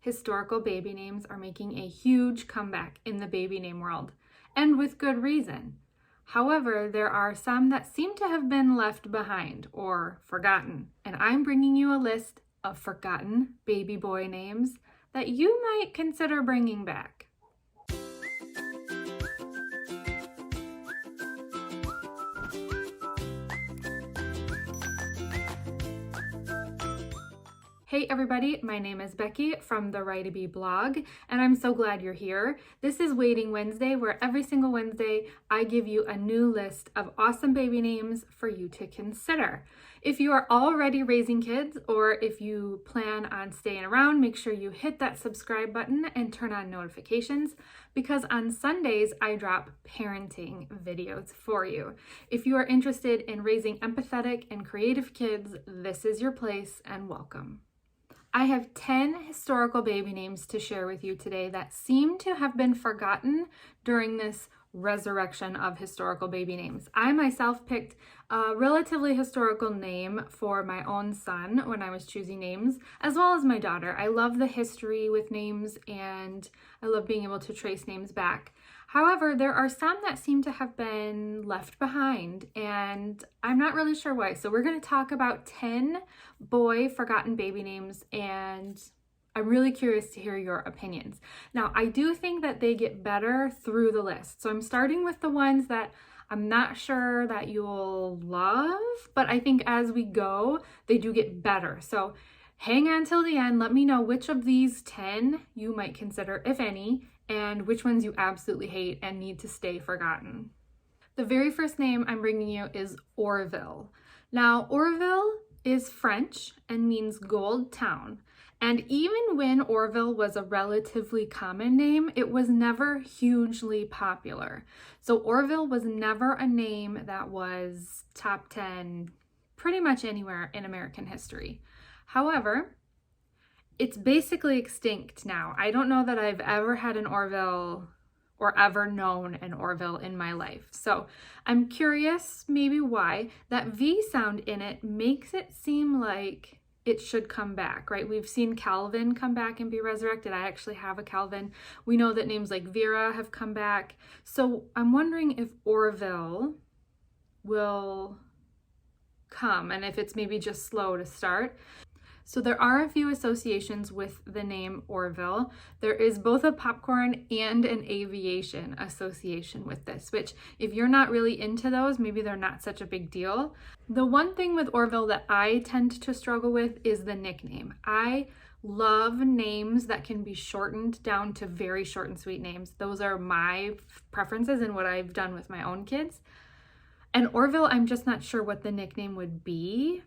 historical baby names are making a huge comeback in the baby name world, and with good reason. However, there are some that seem to have been left behind or forgotten, and I'm bringing you a list of forgotten baby boy names that you might consider bringing back. Hey everybody, my name is Becky from the Write a Bee blog, and I'm so glad you're here. This is Waiting Wednesday, where every single Wednesday I give you a new list of awesome baby names for you to consider. If you are already raising kids, or if you plan on staying around, make sure you hit that subscribe button and turn on notifications, because on Sundays I drop parenting videos for you. If you are interested in raising empathetic and creative kids, this is your place, and welcome. I have 10 historical baby names to share with you today that seem to have been forgotten during this resurrection of historical baby names. I myself picked a relatively historical name for my own son when I was choosing names, as well as my daughter. I love the history with names, and I love being able to trace names back. However, there are some that seem to have been left behind, and I'm not really sure why. So we're going to talk about 10 boy forgotten baby names, and I'm really curious to hear your opinions. Now, I do think that they get better through the list. So I'm starting with the ones that I'm not sure that you'll love, but I think as we go, they do get better. So hang on till the end. Let me know which of these 10 you might consider, if any, and which ones you absolutely hate and need to stay forgotten. The very first name I'm bringing you is Orville. Now, Orville is French and means gold town. And even when Orville was a relatively common name, it was never hugely popular. So Orville was never a name that was top 10 pretty much anywhere in American history. However, it's basically extinct now. I don't know that I've ever had an Orville or ever known an Orville in my life. So I'm curious maybe why. That V sound in it makes it seem like it should come back, right? We've seen Calvin come back and be resurrected. I actually have a Calvin. We know that names like Vera have come back. So I'm wondering if Orville will come, and if it's maybe just slow to start. So there are a few associations with the name Orville. There is both a popcorn and an aviation association with this, which if you're not really into those, maybe they're not such a big deal. The one thing with Orville that I tend to struggle with is the nickname. I love names that can be shortened down to very short and sweet names. Those are my preferences and what I've done with my own kids. And Orville, I'm just not sure what the nickname would be.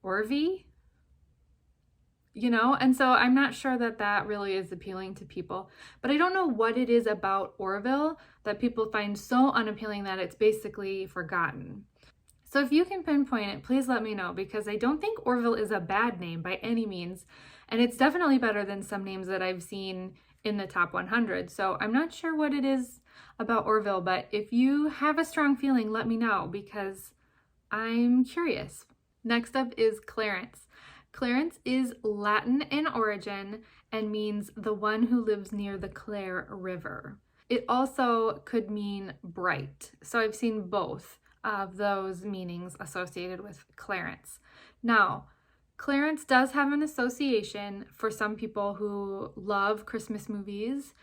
Orvie, and so I'm not sure that that really is appealing to people, but I don't know what it is about Orville that people find so unappealing that it's basically forgotten. So if you can pinpoint it, please let me know, because I don't think Orville is a bad name by any means, and it's definitely better than some names that I've seen in the top 100. So I'm not sure what it is about Orville, but if you have a strong feeling, let me know, because I'm curious. Next up is Clarence. Clarence is Latin in origin and means the one who lives near the Clare River. It also could mean bright. So I've seen both of those meanings associated with Clarence. Now, Clarence does have an association for some people who love Christmas movies.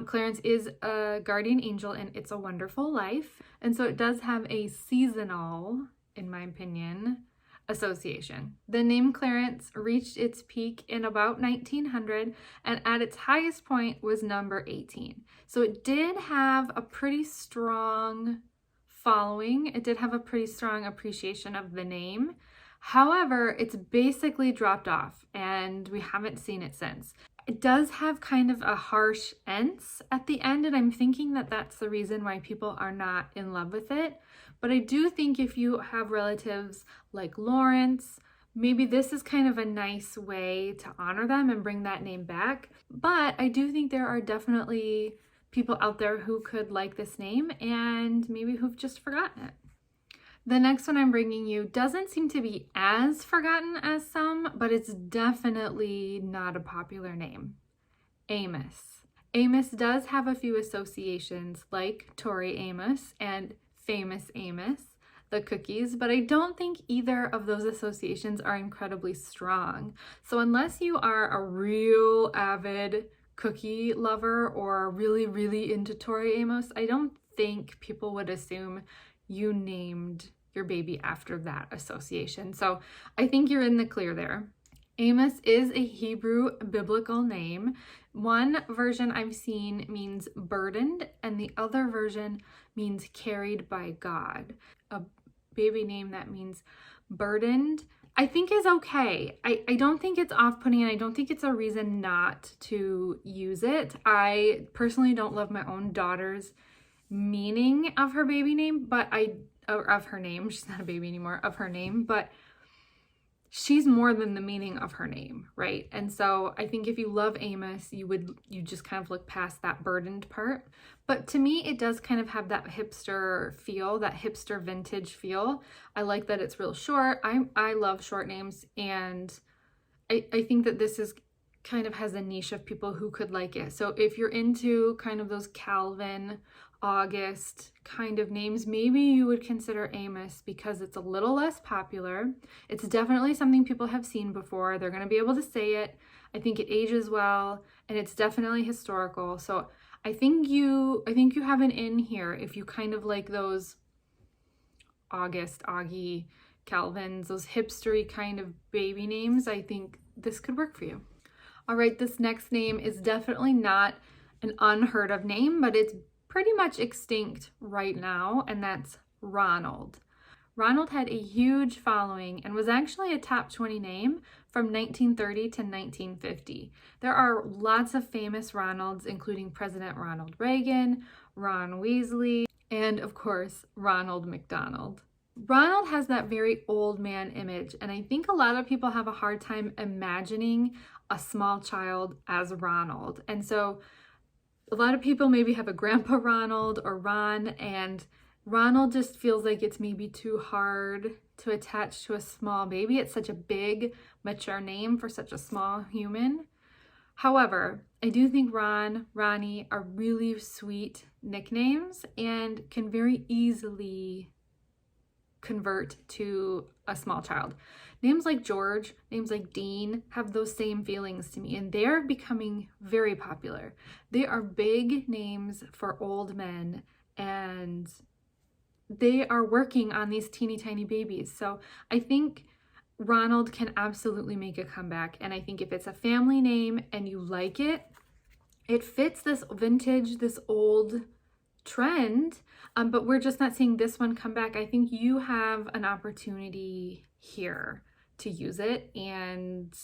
Clarence is a guardian angel in It's a Wonderful Life. And so it does have a seasonal, in my opinion, association. The name Clarence reached its peak in about 1900, and at its highest point was number 18. So it did have a pretty strong following. It did have a pretty strong appreciation of the name. However, it's basically dropped off, and we haven't seen it since. It does have kind of a harsh "ence" at the end, and I'm thinking that that's the reason why people are not in love with it. But I do think if you have relatives like Lawrence, maybe this is kind of a nice way to honor them and bring that name back. But I do think there are definitely people out there who could like this name and maybe who've just forgotten it. The next one I'm bringing you doesn't seem to be as forgotten as some, but it's definitely not a popular name. Amos. Amos does have a few associations like Tori Amos and Famous Amos, the cookies, but I don't think either of those associations are incredibly strong. So unless you are a real avid cookie lover or really, really into Tori Amos, I don't think people would assume you named your baby after that association. So I think you're in the clear there. Amos is a Hebrew biblical name. One version I've seen means burdened, and the other version means carried by God. A baby name that means burdened, I think is okay. I don't think it's off-putting, and I don't think it's a reason not to use it. I personally don't love my own daughter's meaning of her baby name, or of her name. She's not a baby anymore, of her name, but she's more than the meaning of her name, right? And so I think if you love Amos, you just kind of look past that burdened part. But to me, it does kind of have that hipster feel, that hipster vintage feel. I like that it's real short. I love short names, and I think that this is kind of has a niche of people who could like it. So if you're into kind of those Calvin, August kind of names, maybe you would consider Amos because it's a little less popular. It's definitely something people have seen before. They're going to be able to say it. I think it ages well, and it's definitely historical. So I think you have an in here if you kind of like those August, Augie, Calvins, those hipstery kind of baby names. I think this could work for you. All right, this next name is definitely not an unheard of name, but it's pretty much extinct right now, and that's Ronald. Ronald had a huge following and was actually a top 20 name from 1930 to 1950. There are lots of famous Ronalds, including President Ronald Reagan, Ron Weasley, and of course, Ronald McDonald. Ronald has that very old man image, and I think a lot of people have a hard time imagining a small child as Ronald. And so a lot of people maybe have a grandpa Ronald or Ron, and Ronald just feels like it's maybe too hard to attach to a small baby. It's such a big, mature name for such a small human. However, I do think Ron, Ronnie are really sweet nicknames and can very easily convert to a small child. Names like George, names like Dean have those same feelings to me, and they're becoming very popular. They are big names for old men, and they are working on these teeny tiny babies. So I think Ronald can absolutely make a comeback, and I think if it's a family name and you like it, it fits this vintage, this old trend, but we're just not seeing this one come back. I think you have an opportunity here to use it, and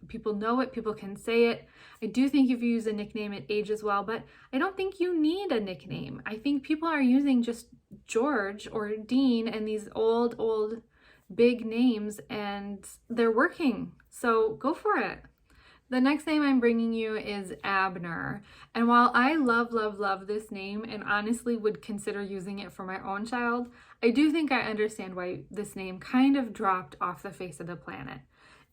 people know it, people can say it. I do think if you use a nickname, it ages well, but I don't think you need a nickname. I think people are using just George or Dean and these old big names, and they're working. So go for it. The next name I'm bringing you is Abner. And while I love this name and honestly would consider using it for my own child, I do think I understand why this name kind of dropped off the face of the planet.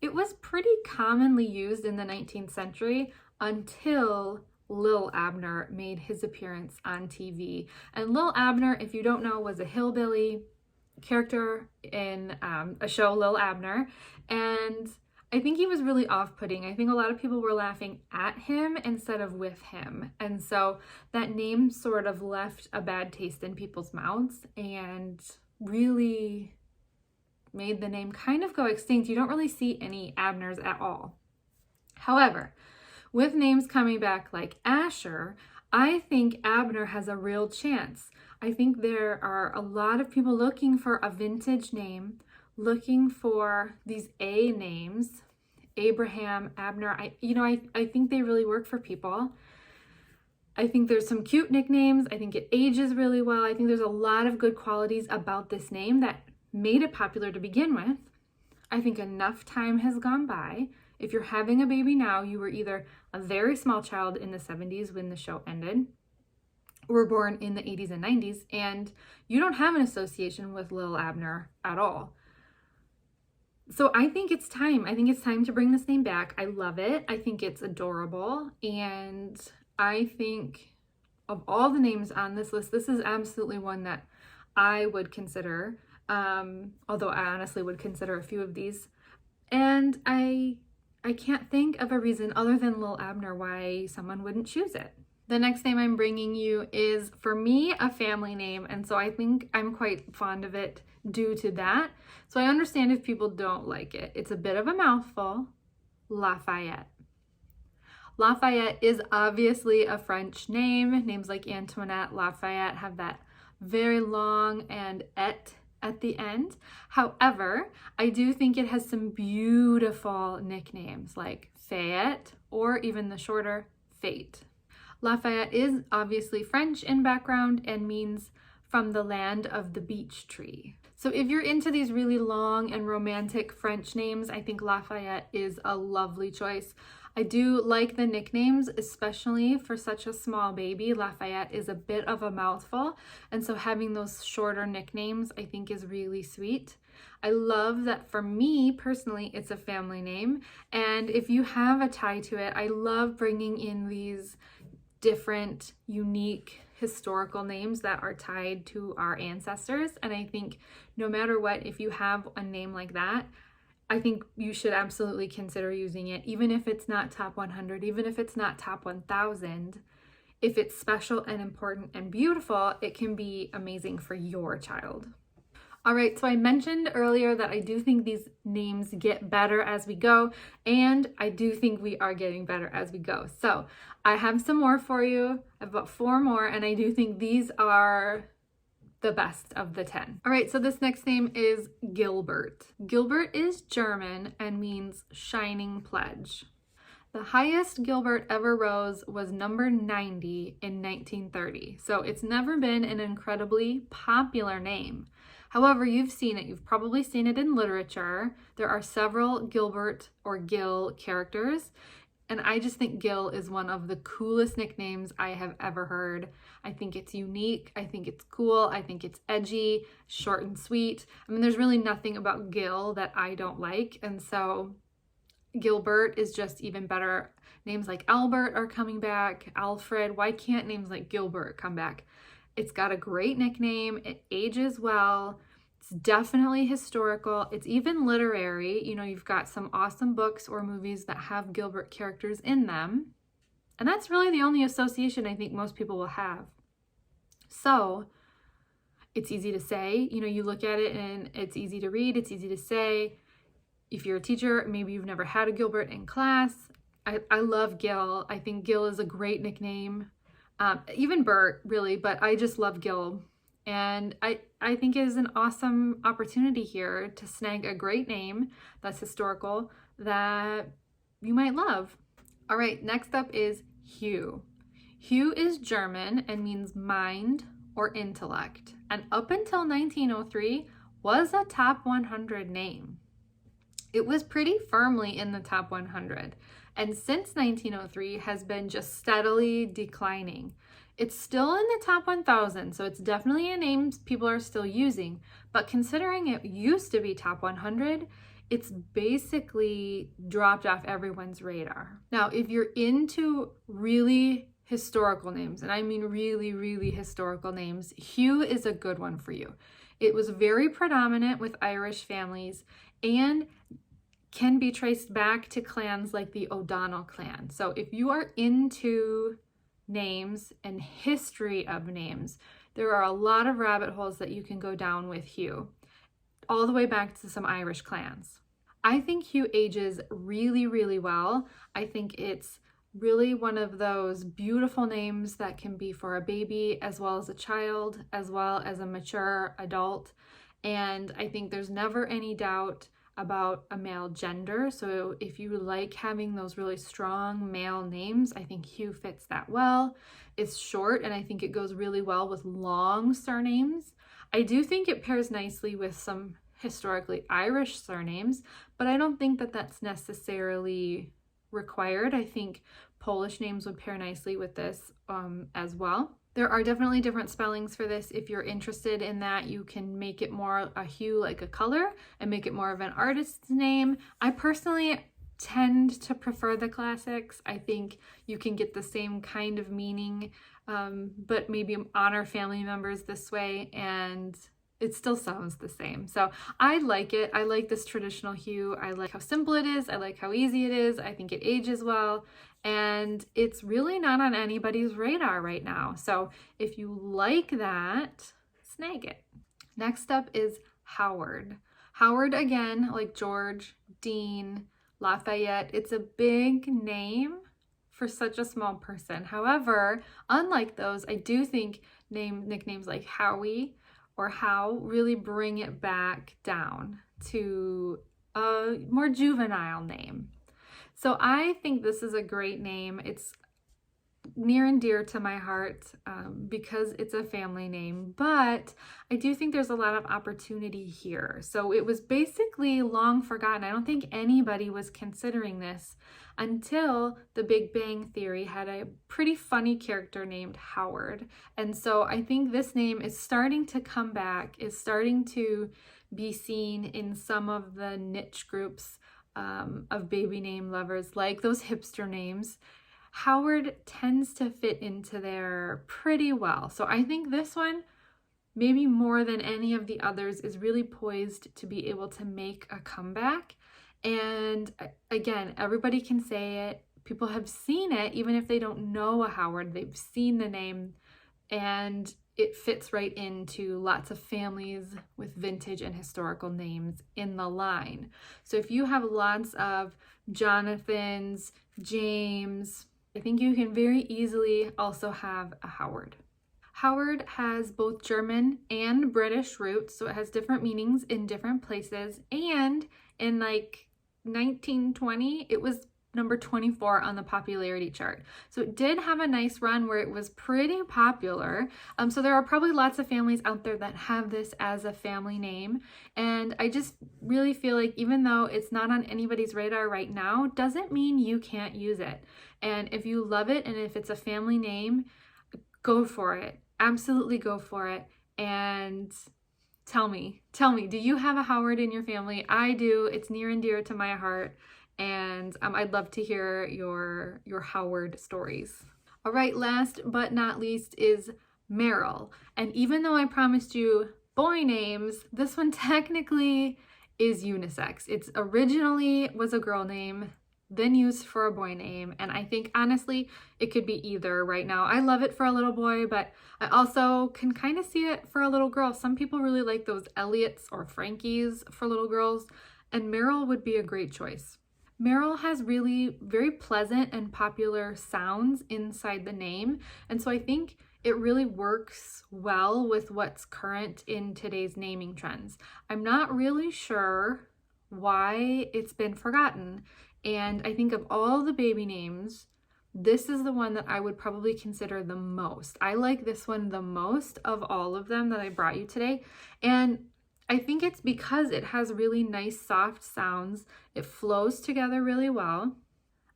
It was pretty commonly used in the 19th century until Lil Abner made his appearance on TV. And Lil Abner, if you don't know, was a hillbilly character in a show, Lil Abner. And I think he was really off-putting. I think a lot of people were laughing at him instead of with him. And so that name sort of left a bad taste in people's mouths and really made the name kind of go extinct. You don't really see any Abners at all. However, with names coming back like Asher, I think Abner has a real chance. I think there are a lot of people looking for a vintage name, looking for these A names, Abraham, Abner. I think they really work for people. I think there's some cute nicknames. I think it ages really well. I think there's a lot of good qualities about this name that made it popular to begin with. I think enough time has gone by. If you're having a baby now, you were either a very small child in the 70s when the show ended, were born in the 80s and 90s, and you don't have an association with little Abner at all. So I think it's time. I think it's time to bring this name back. I love it. I think it's adorable. And I think of all the names on this list, this is absolutely one that I would consider, although I honestly would consider a few of these. And I can't think of a reason other than Lil Abner why someone wouldn't choose it. The next name I'm bringing you is, for me, a family name, and so I think I'm quite fond of it due to that. So I understand if people don't like it. It's a bit of a mouthful. Lafayette. Lafayette is obviously a French name. Names like Antoinette, Lafayette have that very long and et at the end. However, I do think it has some beautiful nicknames like Fayette or even the shorter Fate. Lafayette is obviously French in background and means from the land of the beech tree. So if you're into these really long and romantic French names, I think Lafayette is a lovely choice. I do like the nicknames, especially for such a small baby. Lafayette is a bit of a mouthful, and so having those shorter nicknames I think is really sweet. I love that for me personally, it's a family name, and if you have a tie to it, I love bringing in these different, unique, historical names that are tied to our ancestors. And I think no matter what, if you have a name like that, I think you should absolutely consider using it, even if it's not top 100, even if it's not top 1,000. If it's special and important and beautiful, it can be amazing for your child. All right, so I mentioned earlier that I do think these names get better as we go, and I do think we are getting better as we go. So I have some more for you. I've got 4 more, and I do think these are the best of the 10. All right, so this next name is Gilbert. Gilbert is German and means shining pledge. The highest Gilbert ever rose was number 90 in 1930. So it's never been an incredibly popular name. However, you've seen it. You've probably seen it in literature. There are several Gilbert or Gil characters, and I just think Gil is one of the coolest nicknames I have ever heard. I think it's unique. I think it's cool. I think it's edgy, short and sweet. I mean, there's really nothing about Gil that I don't like, and so Gilbert is just even better. Names like Albert are coming back, Alfred. Why can't names like Gilbert come back? It's got a great nickname. It ages well. It's definitely historical. It's even literary. You know, you've got some awesome books or movies that have Gilbert characters in them. And that's really the only association I think most people will have. So it's easy to say. You know, you look at it and it's easy to read. It's easy to say. If you're a teacher, maybe you've never had a Gilbert in class. I love Gil. I think Gil is a great nickname. Even Bert, really, but I just love Gil. And I think it is an awesome opportunity here to snag a great name that's historical that you might love. All right, next up is Hugh. Hugh is German and means mind or intellect. And up until 1903 was a top 100 name. It was pretty firmly in the top 100. And since 1903 has been just steadily declining. It's still in the top 1,000, so it's definitely a name people are still using, but considering it used to be top 100, it's basically dropped off everyone's radar. Now, if you're into really historical names, and I mean really, really historical names, Hugh is a good one for you. It was very predominant with Irish families and can be traced back to clans like the O'Donnell clan. So if you are into names and history of names, there are a lot of rabbit holes that you can go down with Hugh, all the way back to some Irish clans. I think Hugh ages really, really well. I think it's really one of those beautiful names that can be for a baby as well as a child, as well as a mature adult. And I think there's never any doubt about a male gender. So if you like having those really strong male names, I think Hugh fits that well. It's short and I think it goes really well with long surnames. I do think it pairs nicely with some historically Irish surnames, but I don't think that that's necessarily required. I think Polish names would pair nicely with this as well. There are definitely different spellings for this. If you're interested in that, you can make it more a hue like a color and make it more of an artist's name. I personally tend to prefer the classics. I think you can get the same kind of meaning, but maybe honor family members this way, and it still sounds the same. So I like it. I like this traditional hue. I like how simple it is. I like how easy it is. I think it ages well. And it's really not on anybody's radar right now. So if you like that, snag it. Next up is Howard. Howard, again, like George, Dean, Lafayette. It's a big name for such a small person. However, unlike those, I do think nicknames like Howie or How really bring it back down to a more juvenile name. So I think this is a great name. It's near and dear to my heart because it's a family name, but I do think there's a lot of opportunity here. So it was basically long forgotten. I don't think anybody was considering this until the Big Bang Theory had a pretty funny character named Howard. And so I think this name is starting to come back, is starting to be seen in some of the niche groups of baby name lovers, like those hipster names. Howard tends to fit into there pretty well. So I think this one, maybe more than any of the others, is really poised to be able to make a comeback. And again, everybody can say it. People have seen it, even if they don't know a Howard, they've seen the name, and it fits right into lots of families with vintage and historical names in the line. So if you have lots of Jonathans, James, I think you can very easily also have a Howard. Howard has both German and British roots, so it has different meanings in different places. And in like 1920, it was number 24 on the popularity chart. So it did have a nice run where it was pretty popular. So there are probably lots of families out there that have this as a family name. And I just really feel like even though it's not on anybody's radar right now, doesn't mean you can't use it. And if you love it and if it's a family name, go for it. Absolutely go for it. And tell me, do you have a Howard in your family? I do. It's near and dear to my heart. And I'd love to hear your Howard stories. All right, last but not least is Merrell. And even though I promised you boy names, this one technically is unisex. It's originally was a girl name, then used for a boy name. And I think honestly, it could be either right now. I love it for a little boy, but I also can kind of see it for a little girl. Some people really like those Elliots or Frankies for little girls, and Merrell would be a great choice. Merrell has really very pleasant and popular sounds inside the name, and so I think it really works well with what's current in today's naming trends. I'm not really sure why it's been forgotten, and I think of all the baby names, this is the one that I would probably consider the most. I like this one the most of all of them that I brought you today, and I think it's because it has really nice soft sounds. It flows together really well.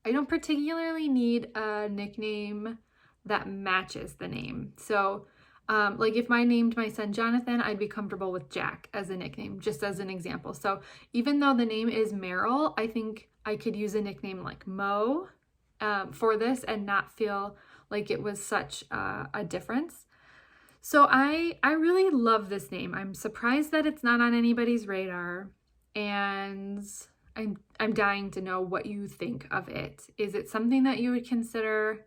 I don't particularly need a nickname that matches the name. So like if I named my son Jonathan, I'd be comfortable with Jack as a nickname, just as an example. So even though the name is Merrell, I think I could use a nickname like Mo for this and not feel like it was such a difference. So I really love this name. I'm surprised that it's not on anybody's radar, and I'm dying to know what you think of it. Is it something that you would consider?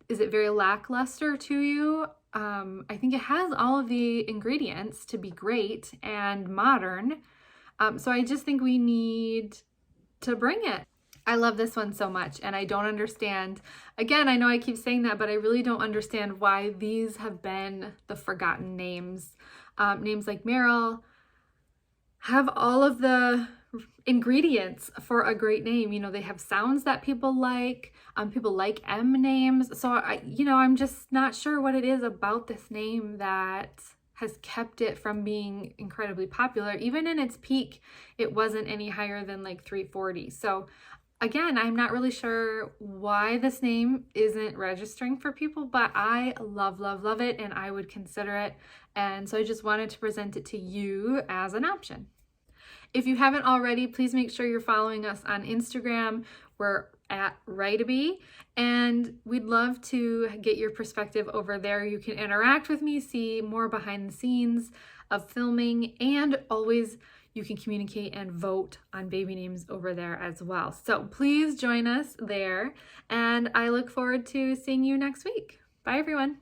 Is it very lackluster to you? I think it has all of the ingredients to be great and modern. So I just think we need to bring it. I love this one so much, and I don't understand. Again, I know I keep saying that, but I really don't understand why these have been the forgotten names. Names like Merrell have all of the ingredients for a great name. You know, they have sounds that people like. People like M names. So I'm just not sure what it is about this name that has kept it from being incredibly popular. Even in its peak, it wasn't any higher than like 340. So Again, I'm not really sure why this name isn't registering for people, but I love, love, love it, and I would consider it. And so I just wanted to present it to you as an option. If you haven't already, please make sure you're following us on Instagram. We're at Write-A-Bee, and we'd love to get your perspective over there. You can interact with me, see more behind the scenes of filming, and always you can communicate and vote on baby names over there as well. So please join us there, and I look forward to seeing you next week. Bye, everyone.